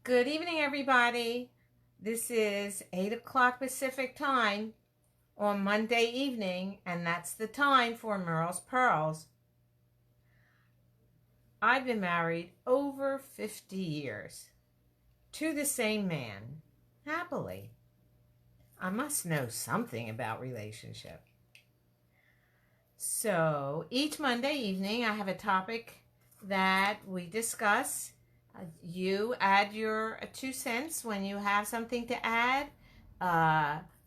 Good evening, everybody. This is 8 o'clock Pacific time on Monday evening, and that's the time for Merle's Pearls. I've been married over 50 years to the same man, happily. I must know something about relationship. So each Monday evening, I have a topic that we discuss. You add your 2 cents when you have something to add.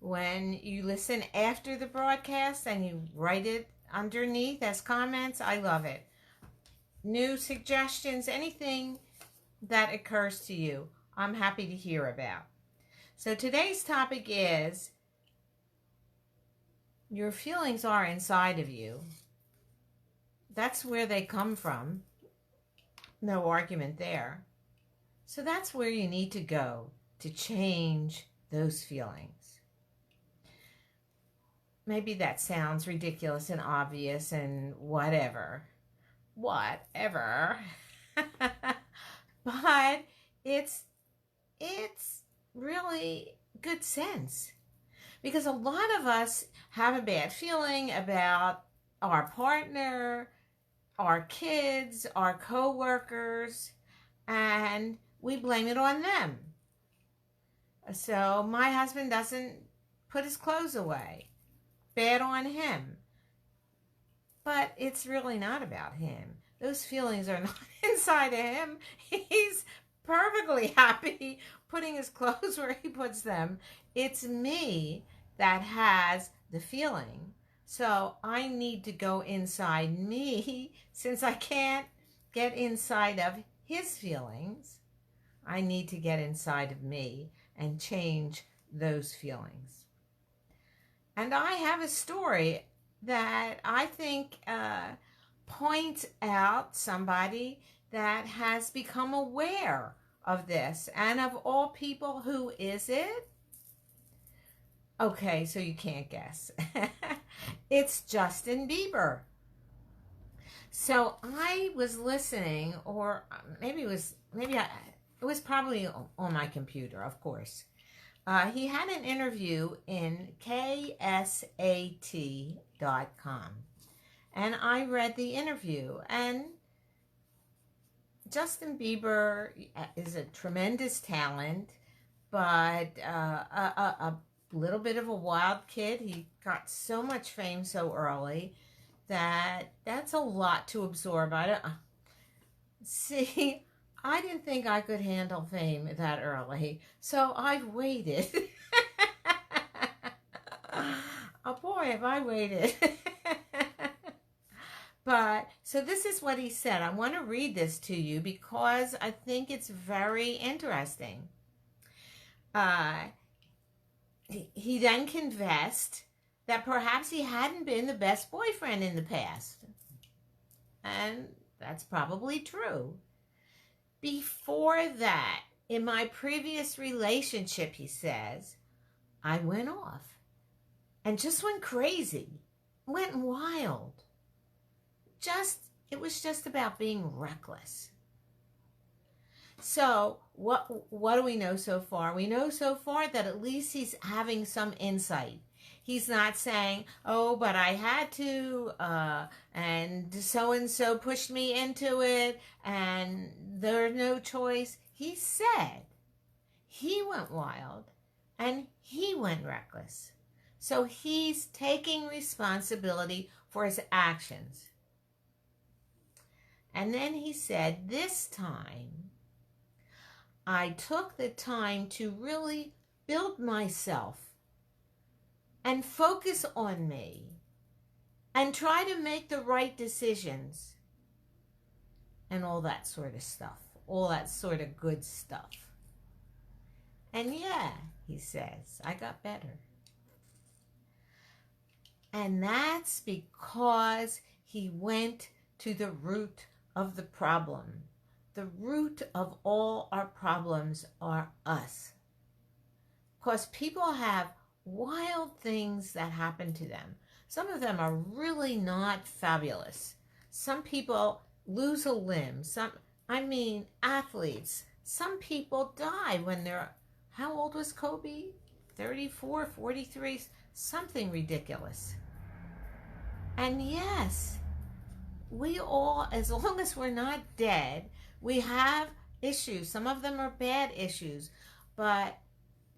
When you listen after the broadcast and you write it underneath as comments, I love it. New suggestions, anything that occurs to you, I'm happy to hear about. So today's topic is your feelings are inside of you. That's where they come from. No argument there. So that's where you need to go to change those feelings. Maybe that sounds ridiculous and obvious and whatever. But it's really good sense. Because a lot of us have a bad feeling about our partner, our kids, our co-workers, and we blame it on them. So my husband doesn't put his clothes away. Bad on him. But it's really not about him. Those feelings are not inside of him. He's perfectly happy putting his clothes where he puts them. It's me that has the feeling. So I need to go inside me. Since I can't get inside of his feelings, I need to get inside of me and change those feelings. And I have a story that I think points out somebody that has become aware of this. And of all people, who is it? Okay, so you can't guess. It's Justin Bieber. So I was listening, or maybe it was probably on my computer, of course. He had an interview in ksat.com, and I read the interview. And Justin Bieber is a tremendous talent, but a little bit of a wild kid. He got so much fame so early that's a lot to absorb. I didn't think I could handle fame that early, so I've waited. Oh boy, have I waited. But so this is what he said. I want to read this to you because I think it's very interesting. He then confessed that perhaps he hadn't been the best boyfriend in the past. And that's probably true. Before that, in my previous relationship, he says, I went off and just went crazy, went wild. It was just about being reckless. So what do we know so far? We know so far that at least he's having some insight. He's not saying, oh, but I had to, and so pushed me into it, and there's no choice. He said he went wild, and he went reckless. So he's taking responsibility for his actions. And then he said, this time, I took the time to really build myself and focus on me and try to make the right decisions and all that sort of stuff, all that sort of good stuff. And yeah, he says, I got better. And that's because he went to the root of the problem. The root of all our problems are us. Because people have wild things that happen to them. Some of them are really not fabulous. Some people lose a limb. Athletes Some people die when they're, how old was Kobe? 34, 43, something ridiculous. And yes, we all, as long as we're not dead, we have issues. Some of them are bad issues, but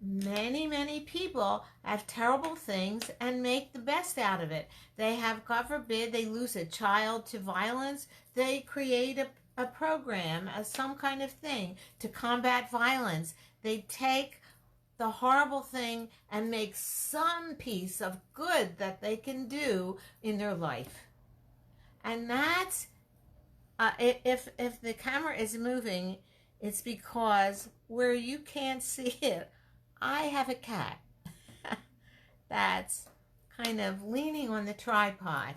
many people have terrible things and make the best out of it. They have, God forbid, they lose a child to violence. They create a program, some kind of thing to combat violence. They take the horrible thing and make some piece of good that they can do in their life. And that's, if the camera is moving, it's because where you can't see it, I have a cat that's kind of leaning on the tripod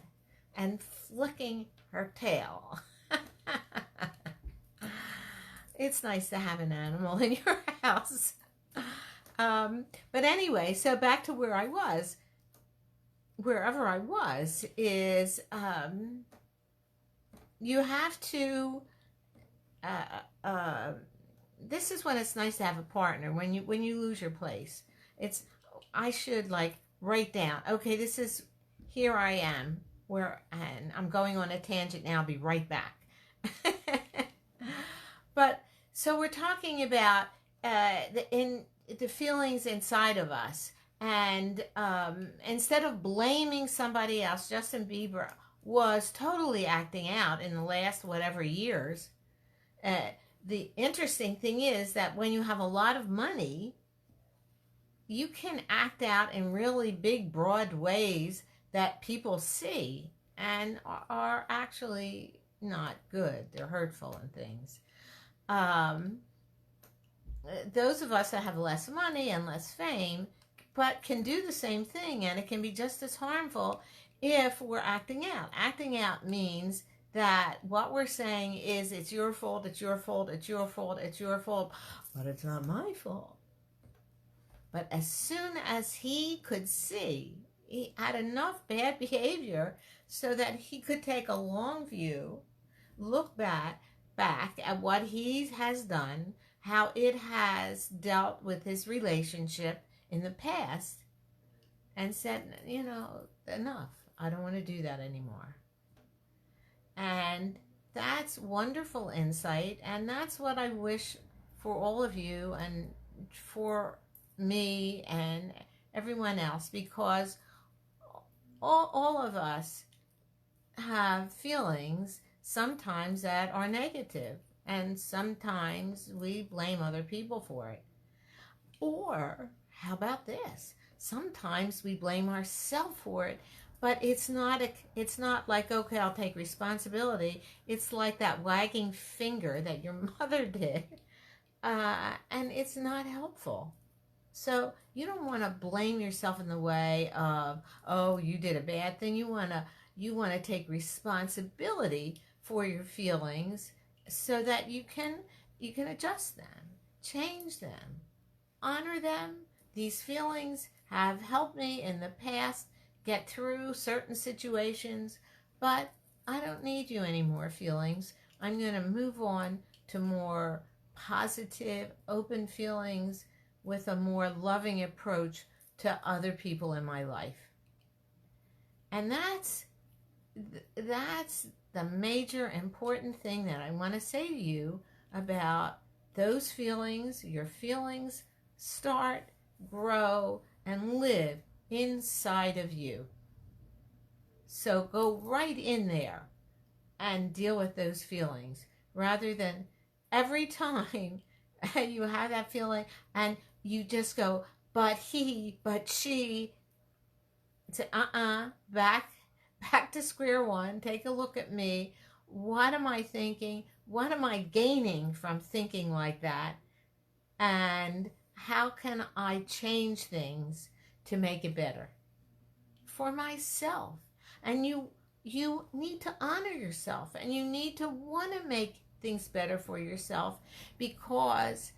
and flicking her tail. It's nice to have an animal in your house. But anyway, so back to where I was. Wherever I was is, you have to, this is when it's nice to have a partner. When you lose your place, it's, I should like write down, okay, this is, here I am, where, and I'm going on a tangent now, I'll be right back. But so we're talking about the feelings inside of us, and instead of blaming somebody else, Justin Bieber was totally acting out in the last whatever years. The interesting thing is that when you have a lot of money, you can act out in really big, broad ways that people see and are actually not good. They're hurtful and things. Those of us that have less money and less fame, but can do the same thing, and it can be just as harmful if we're acting out. Acting out means that what we're saying is, it's your fault, it's your fault, it's your fault, it's your fault, but it's not my fault. But as soon as he could see, he had enough bad behavior so that he could take a long view, look back at what he has done, how it has dealt with his relationship in the past, and said, you know, enough. I don't want to do that anymore. And that's wonderful insight, and that's what I wish for all of you and for me and everyone else, because all of us have feelings sometimes that are negative, and sometimes we blame other people for it. Or how about this? Sometimes we blame ourselves for it, but it's not like, okay, I'll take responsibility. It's like that wagging finger that your mother did, and it's not helpful. So you don't want to blame yourself in the way of, oh, you did a bad thing. You want to take responsibility for your feelings so that you can adjust them, change them, honor them. These feelings have helped me in the past get through certain situations, but I don't need you anymore, feelings. I'm going to move on to more positive, open feelings with a more loving approach to other people in my life. And that's the major important thing that I want to say to you about those feelings. Your feelings start, grow, and live inside of you. So go right in there and deal with those feelings, rather than every time you have that feeling and you just go, but he, but she, to back to square one. Take a look at me. What am I thinking? What am I gaining from thinking like that? And how can I change things to make it better for myself? And you need to honor yourself, and you need to want to make things better for yourself, because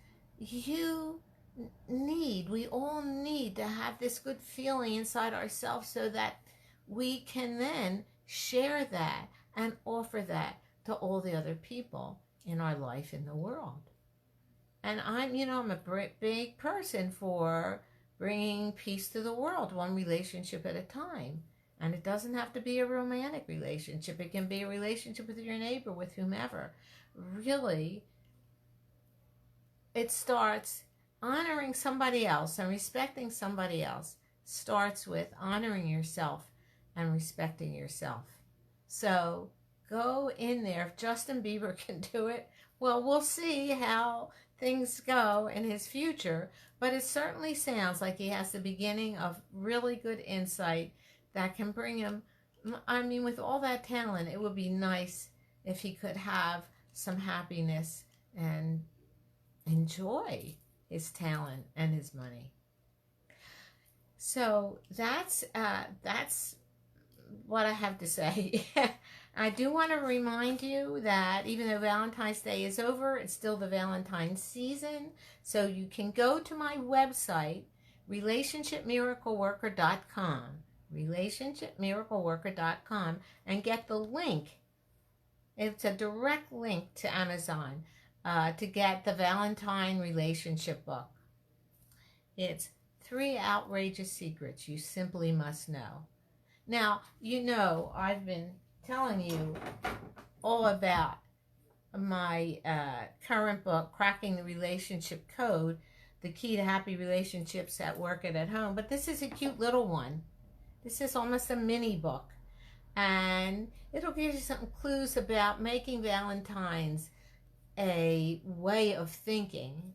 we all need to have this good feeling inside ourselves so that we can then share that and offer that to all the other people in our life, in the world. And I'm a big person for bringing peace to the world, one relationship at a time. And it doesn't have to be a romantic relationship. It can be a relationship with your neighbor, with whomever. Really, it starts honoring somebody else and respecting somebody else starts with honoring yourself and respecting yourself. So go in there. If Justin Bieber can do it, well, we'll see how things go in his future. But it certainly sounds like he has the beginning of really good insight that can bring him. I mean, with all that talent, it would be nice if he could have some happiness and enjoy his talent and his money. So that's what I have to say. I do want to remind you that even though Valentine's Day is over, it's still the Valentine's season. So you can go to my website, relationshipmiracleworker.com, relationshipmiracleworker.com, and get the link. It's a direct link to Amazon to get the Valentine relationship book. It's 3 outrageous secrets you simply must know. Now, I've been telling you all about my current book, Cracking the Relationship Code, The Key to Happy Relationships at Work and at Home. But this is a cute little one. This is almost a mini book. And it'll give you some clues about making Valentine's a way of thinking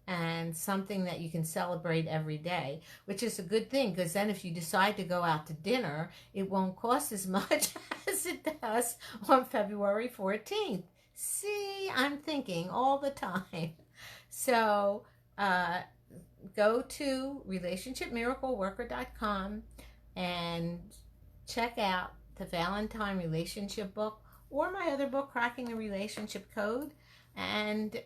and something that you can celebrate every day, which is a good thing, because then if you decide to go out to dinner, it won't cost as much as it does on February 14th. See, I'm thinking all the time. So go to relationshipmiracleworker.com and check out the Valentine relationship book or my other book, Cracking the Relationship Code, and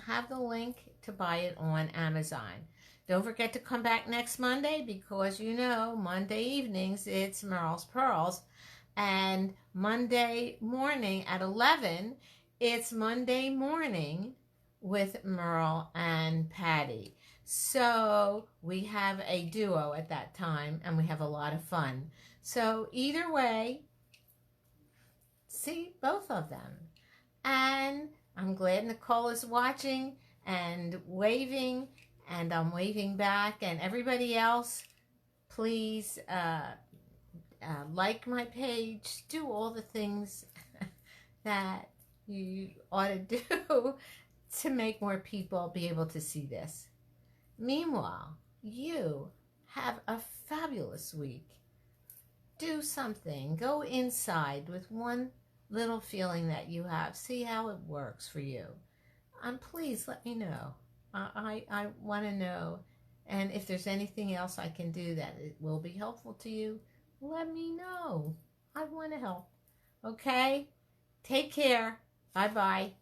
have the link to buy it on Amazon. Don't forget to come back next Monday, because Monday evenings it's Merle's Pearls, and Monday morning at 11 it's Monday Morning with Merle and Patty. So we have a duo at that time and we have a lot of fun. So either way, see both of them. And I'm glad Nicole is watching and waving, and I'm waving back. And everybody else, please like my page, do all the things that you ought to do to make more people be able to see this. Meanwhile, you have a fabulous week. Do something. Go inside with one little feeling that you have. See how it works for you. Please let me know. I want to know. And if there's anything else I can do that it will be helpful to you, let me know. I want to help. Okay? Take care. Bye-bye.